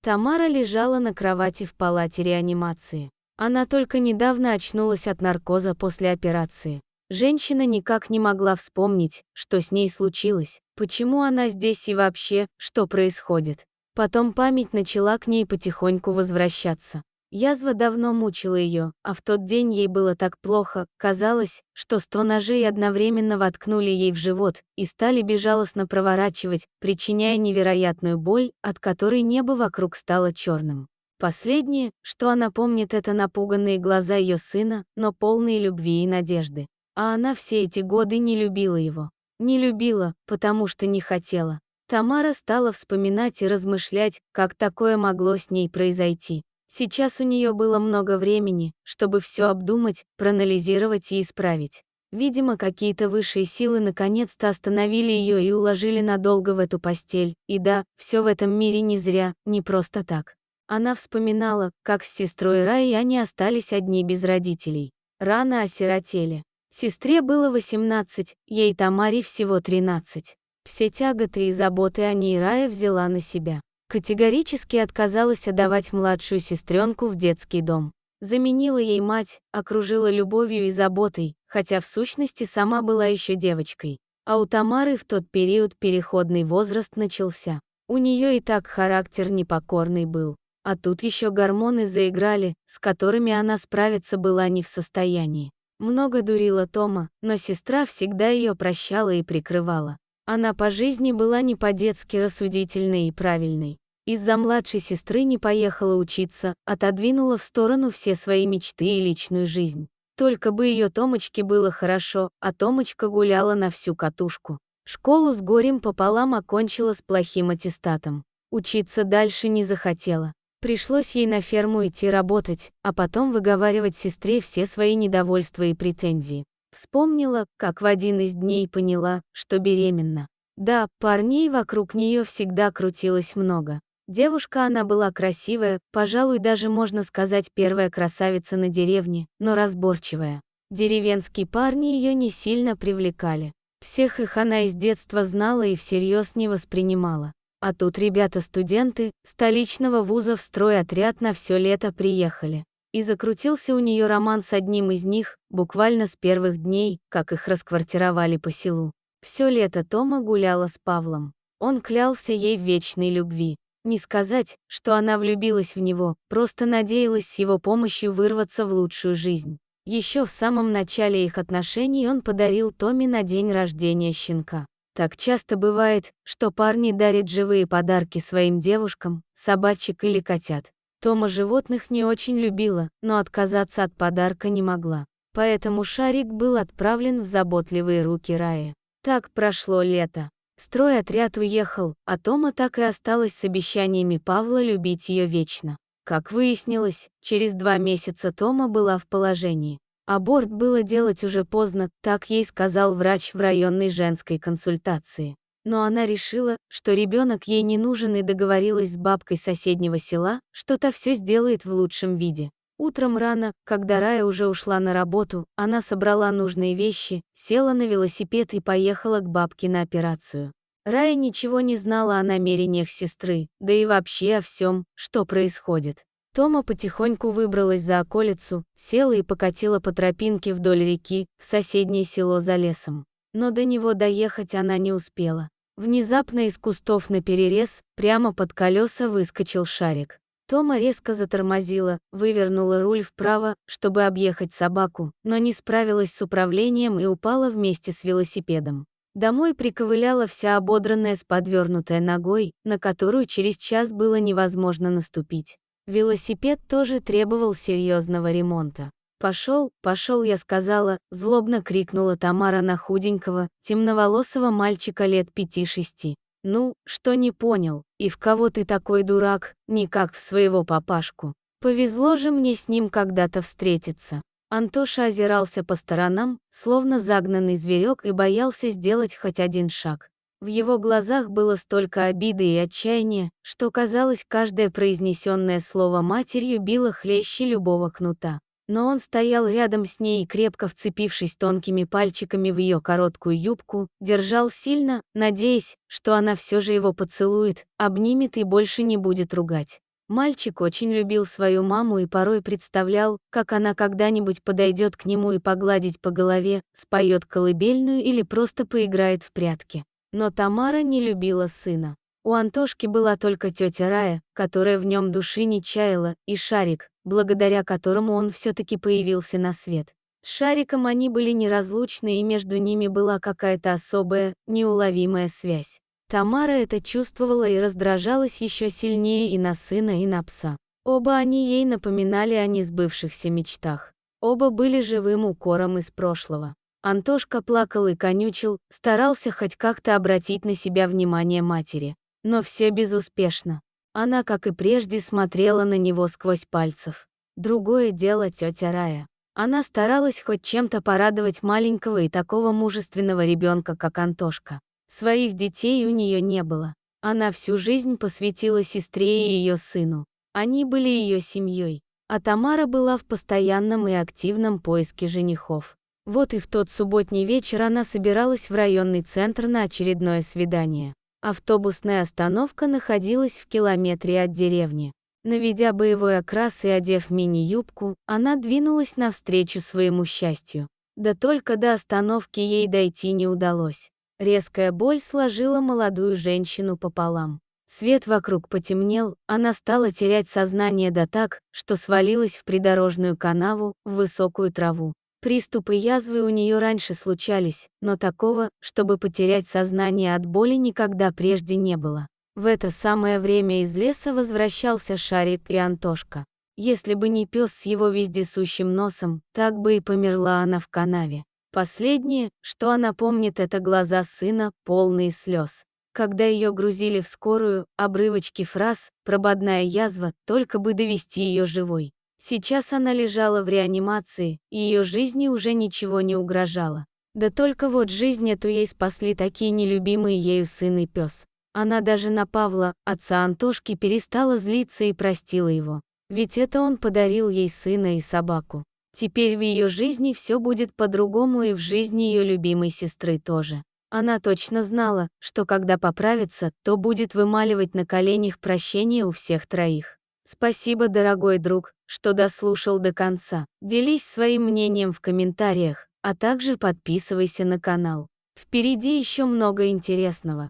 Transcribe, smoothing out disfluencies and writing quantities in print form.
Тамара лежала на кровати в палате реанимации. Она только недавно очнулась от наркоза после операции. Женщина никак не могла вспомнить, что с ней случилось, почему она здесь и вообще, что происходит. Потом память начала к ней потихоньку возвращаться. Язва давно мучила ее, а в тот день ей было так плохо, казалось, что 100 ножей одновременно воткнули ей в живот и стали безжалостно проворачивать, причиняя невероятную боль, от которой небо вокруг стало черным. Последнее, что она помнит, это напуганные глаза ее сына, но полные любви и надежды. А она все эти годы не любила его. Не любила, потому что не хотела. Тамара стала вспоминать и размышлять, как такое могло с ней произойти. Сейчас у нее было много времени, чтобы все обдумать, проанализировать и исправить. Видимо, какие-то высшие силы наконец-то остановили ее и уложили надолго в эту постель. И да, все в этом мире не зря, не просто так. Она вспоминала, как с сестрой Раей они остались одни без родителей. Рано осиротели. Сестре было 18, ей Тамаре всего 13. Все тяготы и заботы о ней Рая взяла на себя. Категорически отказалась отдавать младшую сестренку в детский дом. Заменила ей мать, окружила любовью и заботой, хотя в сущности сама была еще девочкой. А у Тамары в тот период переходный возраст начался. У нее и так характер непокорный был. А тут еще гормоны заиграли, с которыми она справиться была не в состоянии. Много дурила Тома, но сестра всегда ее прощала и прикрывала. Она по жизни была не по-детски рассудительной и правильной. Из-за младшей сестры не поехала учиться, отодвинула в сторону все свои мечты и личную жизнь. Только бы ее Томочке было хорошо, а Томочка гуляла на всю катушку. Школу с горем пополам окончила с плохим аттестатом. Учиться дальше не захотела. Пришлось ей на ферму идти работать, а потом выговаривать сестре все свои недовольства и претензии. Вспомнила, как в один из дней поняла, что беременна. Да, парней вокруг нее всегда крутилось много. Девушка она была красивая, пожалуй, даже можно сказать первая красавица на деревне, но разборчивая. Деревенские парни ее не сильно привлекали. Всех их она из детства знала и всерьез не воспринимала. А тут ребята-студенты столичного вуза в стройотряд на все лето приехали. И закрутился у нее роман с одним из них, буквально с первых дней, как их расквартировали по селу. Все лето Тома гуляла с Павлом. Он клялся ей в вечной любви. Не сказать, что она влюбилась в него, просто надеялась с его помощью вырваться в лучшую жизнь. Еще в самом начале их отношений он подарил Томе на день рождения щенка. Так часто бывает, что парни дарят живые подарки своим девушкам, собачек или котят. Тома животных не очень любила, но отказаться от подарка не могла. Поэтому шарик был отправлен в заботливые руки Раи. Так прошло лето. Стройотряд уехал, а Тома так и осталась с обещаниями Павла любить ее вечно. Как выяснилось, через 2 месяца Тома была в положении. Аборт было делать уже поздно, так ей сказал врач в районной женской консультации. Но она решила, что ребенок ей не нужен, и договорилась с бабкой соседнего села, что та все сделает в лучшем виде. Утром рано, когда Рая уже ушла на работу, она собрала нужные вещи, села на велосипед и поехала к бабке на операцию. Рая ничего не знала о намерениях сестры, да и вообще о всем, что происходит. Тома потихоньку выбралась за околицу, села и покатила по тропинке вдоль реки, в соседнее село за лесом. Но до него доехать она не успела. Внезапно из кустов наперерез, прямо под колеса выскочил шарик. Тома резко затормозила, вывернула руль вправо, чтобы объехать собаку, но не справилась с управлением и упала вместе с велосипедом. Домой приковыляла вся ободранная с подвернутой ногой, на которую через час было невозможно наступить. Велосипед тоже требовал серьезного ремонта. «Пошел, пошел», я сказала, злобно крикнула Тамара на худенького, темноволосого мальчика лет 5-6. «Ну, что не понял, и в кого ты такой дурак, не как в своего папашку? Повезло же мне с ним когда-то встретиться». Антоша озирался по сторонам, словно загнанный зверек, и боялся сделать хоть один шаг. В его глазах было столько обиды и отчаяния, что казалось, каждое произнесенное слово матерью било хлеще любого кнута. Но он стоял рядом с ней и, крепко вцепившись тонкими пальчиками в ее короткую юбку, держал сильно, надеясь, что она все же его поцелует, обнимет и больше не будет ругать. Мальчик очень любил свою маму и порой представлял, как она когда-нибудь подойдет к нему и погладить по голове, споет колыбельную или просто поиграет в прятки. Но Тамара не любила сына. У Антошки была только тетя Рая, которая в нем души не чаяла, и Шарик, благодаря которому он все-таки появился на свет. С Шариком они были неразлучны, и между ними была какая-то особая, неуловимая связь. Тамара это чувствовала и раздражалась еще сильнее и на сына, и на пса. Оба они ей напоминали о несбывшихся мечтах. Оба были живым укором из прошлого. Антошка плакал и конючил, старался хоть как-то обратить на себя внимание матери. Но все безуспешно. Она, как и прежде, смотрела на него сквозь пальцев. Другое дело тетя Рая. Она старалась хоть чем-то порадовать маленького и такого мужественного ребенка, как Антошка. Своих детей у нее не было. Она всю жизнь посвятила сестре и ее сыну. Они были ее семьей. А Тамара была в постоянном и активном поиске женихов. Вот и в тот субботний вечер она собиралась в районный центр на очередное свидание. Автобусная остановка находилась в километре от деревни. Наведя боевой окрас и одев мини-юбку, она двинулась навстречу своему счастью. Да только до остановки ей дойти не удалось. Резкая боль сложила молодую женщину пополам. Свет вокруг потемнел, она стала терять сознание да так, что свалилась в придорожную канаву, в высокую траву. Приступы язвы у нее раньше случались, но такого, чтобы потерять сознание от боли, никогда прежде не было. В это самое время из леса возвращался Шарик и Антошка. Если бы не пес с его вездесущим носом, так бы и померла она в канаве. Последнее, что она помнит, это глаза сына, полные слез. Когда ее грузили в скорую, обрывочки фраз, прободная язва, только бы довести ее живой. Сейчас она лежала в реанимации, и ее жизни уже ничего не угрожало. Да только вот жизнь эту ей спасли такие нелюбимые ею сын и пес. Она даже на Павла, отца Антошки, перестала злиться и простила его. Ведь это он подарил ей сына и собаку. Теперь в ее жизни все будет по-другому, и в жизни ее любимой сестры тоже. Она точно знала, что когда поправится, то будет вымаливать на коленях прощение у всех троих. Спасибо, дорогой друг, что дослушал до конца. Делись своим мнением в комментариях, а также подписывайся на канал. Впереди еще много интересного.